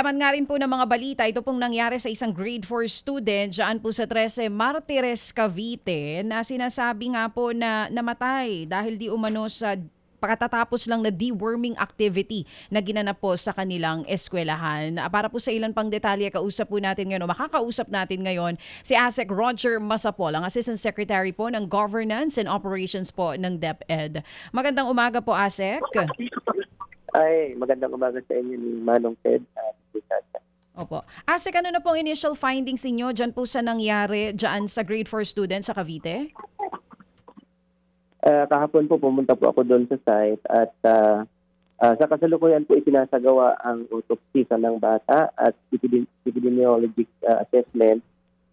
Kalaman nga rin po ng mga balita, ito pong nangyari sa isang grade 4 student dyan po sa 13 Martires, Cavite na sinasabi nga po na namatay dahil di umano sa pagkatapos lang na deworming activity na ginanap po sa kanilang eskwelahan. Para po sa ilan pang detalye, kausap po natin ngayon, o makakausap natin ngayon si ASEC Roger Masapol, ang Assistant Secretary po ng Governance and Operations po ng DepEd. Magandang umaga po, ASEC. Ay, magandang umaga sa inyo ni Manong Ted at si Tata. Opo. ASEC, ano na pong initial findings ninyo dyan po sa nangyari dyan sa grade 4 student sa Cavite? Kahapon po pumunta po ako doon sa site at sa kasalukuyan po isinasagawa ang autopsy ng bata at epidemiologic assessment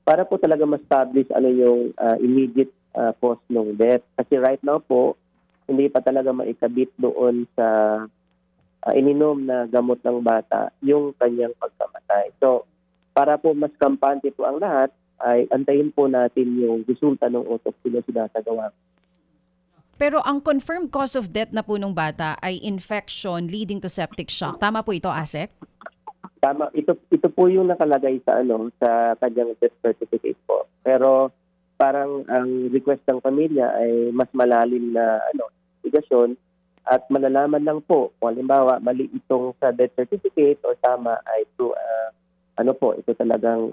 para po talaga ma-establish ano yung immediate cause ng death. Kasi right now po, hindi pa talaga maikabit doon sa ininom na gamot ng bata yung kanyang pagkamatay. So, para po mas kampante po ang lahat, ay antayin po natin yung resulta ng autopsy na sinasagawa. Pero ang confirmed cause of death na po nung bata ay infection leading to septic shock. Tama po ito, ASEC? Tama, ito po yung nakalagay sa sa kanyang death certificate po. Pero parang ang request ng pamilya ay mas malalim na investigasyon at malalaman lang po kung halimbawa mali itong sa death certificate o tama ay through ito talagang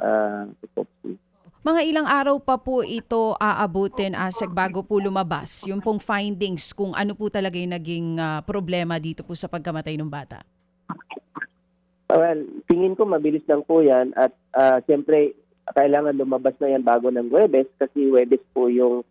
autopsy. Mga ilang araw pa po ito aabutin, ASEC, bago po lumabas yung pong findings kung ano po talaga yung naging problema dito po sa pagkamatay ng bata? Well, tingin ko mabilis lang po yan at siyempre kailangan lumabas na yan bago ng Huwebes kasi Huwebes po yung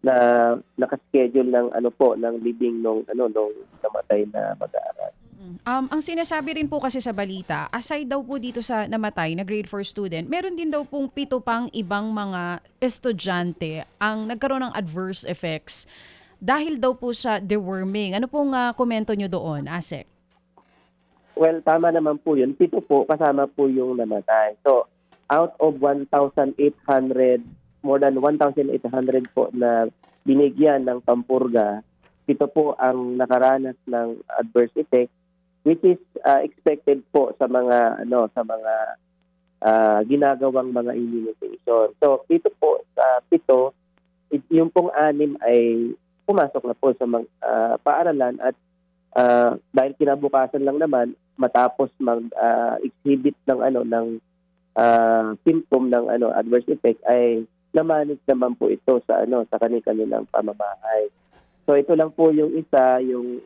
na nakaschedule ng ng libing nung namatay na mag-aaral. Ang sinasabi rin po kasi sa balita, aside daw po dito sa namatay na grade 4 student, meron din daw pong 7 pang ibang mga estudyante ang nagkaroon ng adverse effects dahil daw po sa deworming. Ano pong komento nyo doon, ASEC? Well, tama naman po yun. 7 po, kasama po yung namatay. So, out of 1,800, more than 1,800 po na binigyan ng pampurga, 7 po ang nakaranas ng adverse effect, which is expected po sa mga ginagawang mga immunization. So dito po sa 7, yung pong 6 ay pumasok na po sa mga paaralan at dahil kinabukasan lang naman matapos mag-exhibit ng symptom ng adverse effect ay na-manage naman po ito sa kanilang pamamahay. So ito lang po yung isa, yung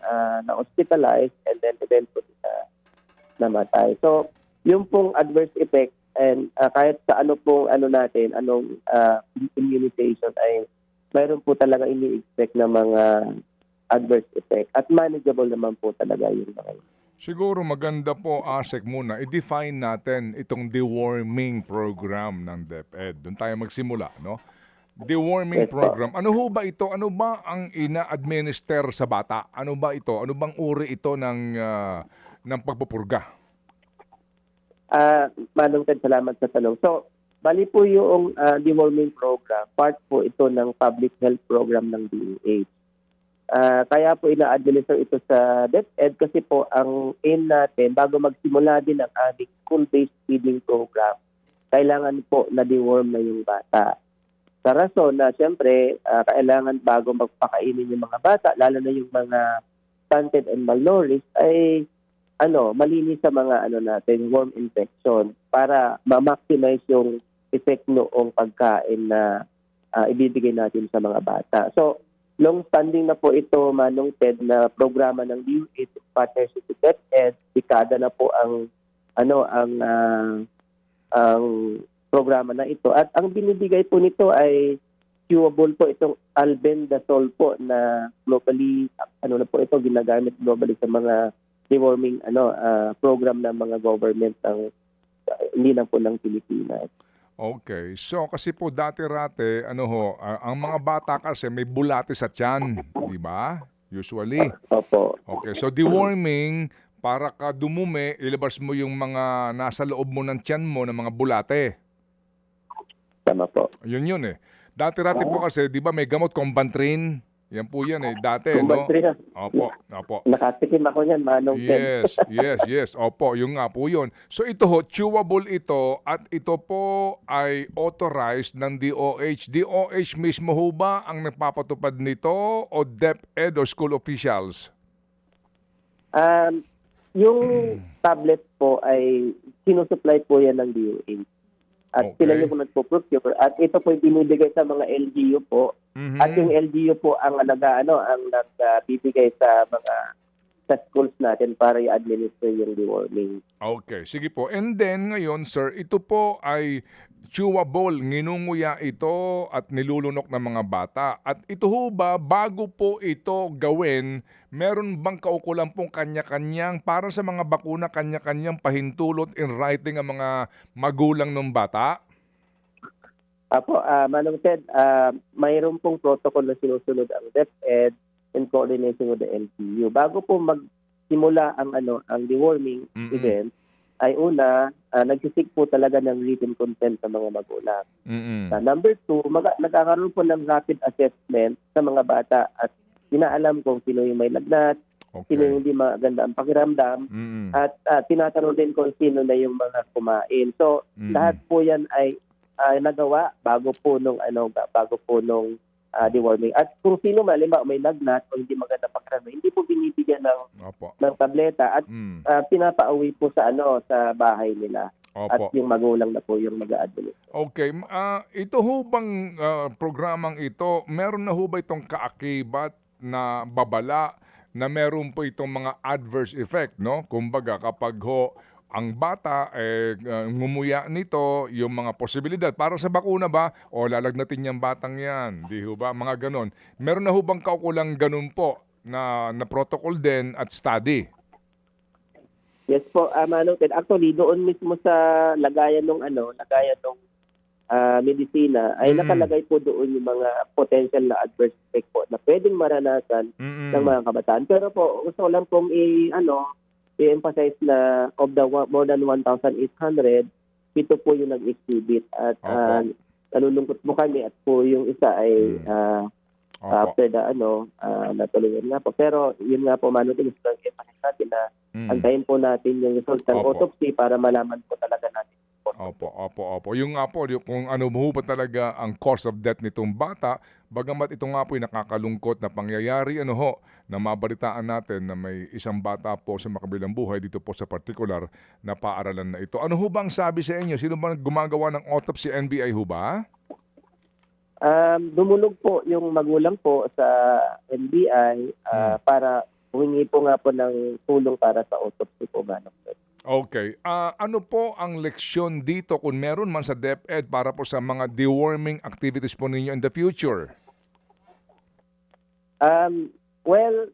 na-hospitalized and then eventually namatay. So yung pong adverse effect and kahit sa anong immunization ay mayroon po talaga ini-expect na mga adverse effect at manageable naman po talaga yung mga yun. Siguro maganda po, ASEC, muna, i-define natin itong deworming program ng DepEd. Doon tayo magsimula, no? Deworming program. Ano ho ba ito? Ano ba ang ina-administer sa bata? Ano ba ito? Ano bang uri ito ng pagpupurga? Manong Ted, salamat sa tanong. So, bali po yung deworming program, part po ito ng public health program ng DOH. Kaya po ina-administer ito sa DepEd kasi po ang aim natin, bago magsimula din ang aming school-based feeding program, kailangan po na deworm na yung bata. Sa rason na siyempre, kailangan bago magpakainin yung mga bata, lalo na yung mga stunted and malnourished, ay malinis sa mga natin, worm infection para ma-maximize yung effect noong pagkain na ibibigay natin sa mga bata. So, long-standing na po ito, Manong Ted, na programa ng DOH in partnership with DepEd. Dekada na po ang programa na ito. At ang binibigay po nito ay chewable po itong albendazole po na globally, po ito, ginagamit globally sa mga deworming program ng mga government ng hindi lang po ng Pilipinas. Okay. So kasi po dati-rate, ang mga bata kasi may bulate sa tiyan, di ba? Usually. Opo. Okay. So deworming, para ka dumumi, ilabas mo yung mga nasa loob mo ng tiyan mo ng mga bulate. Tama po. Yun eh. Dati-rati po kasi, di ba may gamot, Combantrin? Yan po yan eh, dati, 2 no? months rin na. Opo, opo. Nakatikim ako niyan, Manong Ted. Yes. Opo, yung nga po yun. So ito ho, chewable ito at ito po ay authorized ng DOH. DOH mismo ho ba ang nagpapatupad nito o DepEd o school officials? Yung tablet po ay sinusupply po yan ng DOH. At Okay. sila yung nagpo-procure. At ito po binibigay sa mga LGU po. Mhm. At yung LGU po ang nagbibigay sa mga sa schools natin para i-administer yung deworming. Okay, sige po. And then ngayon, sir, ito po ay chewable. Nginunguya ito at nilulunok ng mga bata. At ito ho ba, bago po ito gawin, meron bang kaukulan pong kanya-kanyang para sa mga bakuna, kanya-kanyang pahintulot in writing ang mga magulang ng bata? Apo, Manong Ted, mayroon pong protocol na sinusunod ang DepEd in coordination with the LGU. Bago po magsimula ang deworming event, ay una, nagsisig po talaga ng written consent sa mga magulang. Number 2, nagkakaroon po ng rapid assessment sa mga bata at inaalam kung sino yung may lagnat, sino yung hindi maganda ang pakiramdam, at tinatanong din kung sino na yung mga kumain. So, lahat po yan ay nagawa bago po nung deworming. At kung sino malimba may lagnat o hindi maganda pakiramdam, hindi po binibigyan ng tableta at pinapauwi po sa bahay nila. Opo. At yung magulang na po yung mag-a-administer. Okay. Ito ho bang programang ito, meron na ho ba itong kaakibat na babala na meron po itong mga adverse effect, no? Kumbaga, kapag ho ang bata ngumuya nito, yung mga posibilidad para sa bakuna ba o lalagnatin yung batang yan, di ho ba? Mga ganon. Meron na ho bang kaukulang ganon po na protocol din at study? Yes po, Manong Ted. Actually, doon mismo sa lagayan ng medisina ay nakalagay po doon yung mga potential na adverse effect po na pwedeng maranasan ng mga kabataan. Pero po, gusto ko lang pong i-emphasize na of the more than 1,800, ito po yung nag-exhibit. At nalulungkot po kami at po yung isa ay after natulungan nga po. Pero yun nga po, Manong Ted, gusto lang i-emphasize natin na antayin po natin yung result ng autopsy para malaman po talaga natin. Opo. Yung nga po, kung ano mo pa talaga ang cause of death nitong bata, bagamat ito nga po yung nakakalungkot na pangyayari, na mabalitaan natin na may isang bata po sa makabilang buhay dito po sa particular na paaralan na ito. Ano ho bang sabi sa inyo? Sino ba gumagawa ng autopsy? NBI ho ba? Dumulog po yung magulang po sa NBI para humingi po nga po ng tulong para sa autopsy po, Manong Ted. Okay. Ano po ang leksyon dito kung meron man sa DepEd para po sa mga deworming activities po ninyo in the future? Well,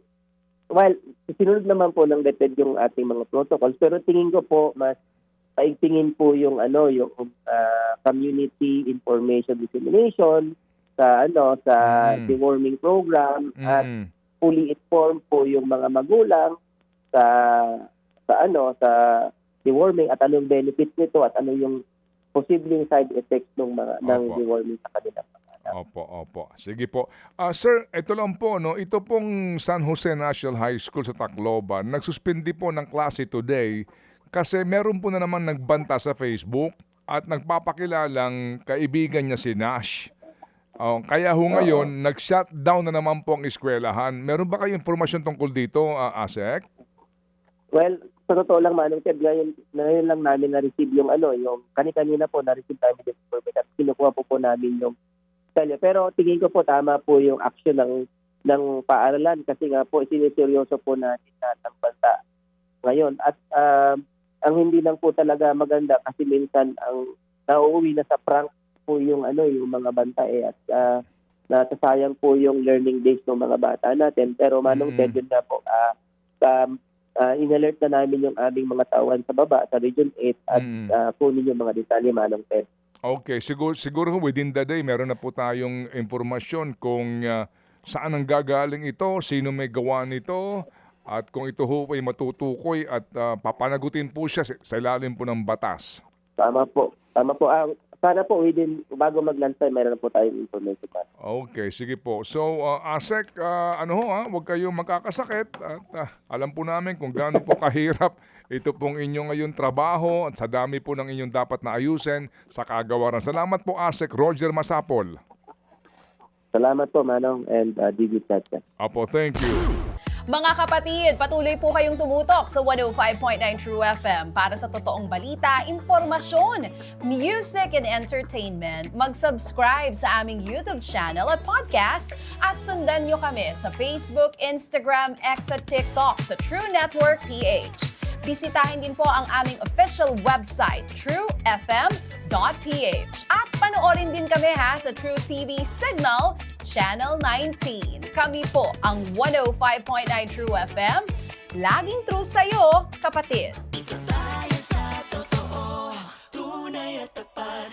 sinunod naman po ng DepEd yung ating mga protocols, pero tingin ko po mas paigtingin po yung community information dissemination sa deworming program at fully informed po yung mga magulang sa deworming at anong benefits nito at ano yung posibleng side effects ng deworming sa kanilang mga anak. Opo. Sige po. Sir, ito lang po, no? Ito pong San Jose National High School sa Tacloban, nagsuspindi po ng klase today kasi meron po na naman nagbanta sa Facebook at nagpapakilalang kaibigan niya si Nash. Kaya ngayon, nag-shutdown na naman po ang eskwelahan. Meron ba kayong informasyon tungkol dito, Asek? Well, sa totoo lang, Manong Ted, ngayon lang namin na-receive yung kanina po na-receive namin yung information at kinukuha po namin yung talya. Pero tingin ko po tama po yung action ng paaralan kasi nga po siniseryoso po natin ng bansa ngayon. At ang hindi lang po talaga maganda kasi minsan ang nauuwi na sa prank po yung mga banta at nasasayang po yung learning days ng mga bata natin. Pero Manong Ted, yun nga po, in-alert na namin yung aming mga tauhan sa baba, sa Region 8 at kunin yung mga detalye, Manong Ted. Okay, siguro within the day meron na po tayong informasyon kung saan ang gagaling ito, sino may gawa nito, at kung ito ho ay matutukoy at papanagutin po siya sa ilalim po ng batas. Tama po. sana po bago mag-lunch time, meron na po tayong information. Okay, sige po. So, ASEC, huwag kayong magkakasakit at alam po namin kung gaano po kahirap ito pong inyong ngayon trabaho at sa dami po ng inyong dapat na ayusin sa kagawaran. Salamat po, ASEC Roger Masapol. Salamat po, Manong, and Digit Chat. Apo, thank you. Mga kapatid, patuloy po kayong tumutok sa 105.9 True FM para sa totoong balita, impormasyon, music and entertainment. Mag-subscribe sa aming YouTube channel at podcast at sundan nyo kami sa Facebook, Instagram, X at TikTok sa True Network PH. Bisitahin din po ang aming official website, truefm.ph. At panoorin din kami sa True TV Signal, Channel 19. Kami po ang 105.9 True FM. Laging true sa'yo, kapatid.